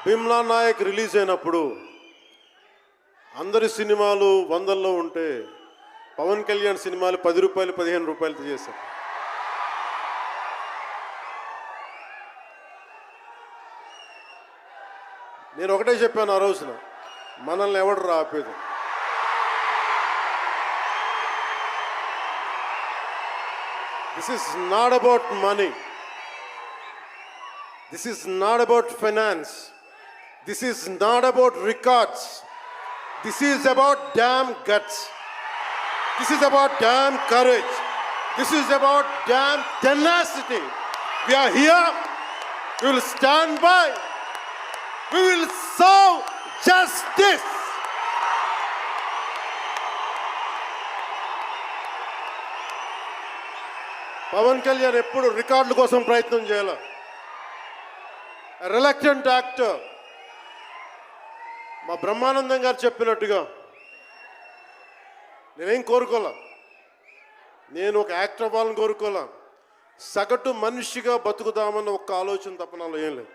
Bheemla Naik release అయినప్పుడు అందరి సినిమాలు వందల్లో ఉంటే పవన్ కళ్యాణ్ సినిమాలు 10 రూపాయలు 15 రూపాయలతో చేశారు. నేను ఒకటే చెప్పాను ఆ రోజున, మనల్ని ఎవడు రాపేది. This is not about money, this is not about finance, this is not about records, this is about damn guts, this is about damn courage, this is about damn tenacity. We are here, we will stand by, we will serve justice. Pawan Kalyan ఎప్పుడు రికార్డుల కోసం ప్రయత్నం చేయాల. Reluctant actor. మా బ్రహ్మానందం గారు చెప్పినట్టుగా నేనేం కోరుకోలే, నేను ఒక యాక్టర్ అవ్వాలని కోరుకోలే, సగటు మనిషిగా బతుకుదామన్న ఒక్క ఆలోచన తప్ప నాలో ఏం లేదు.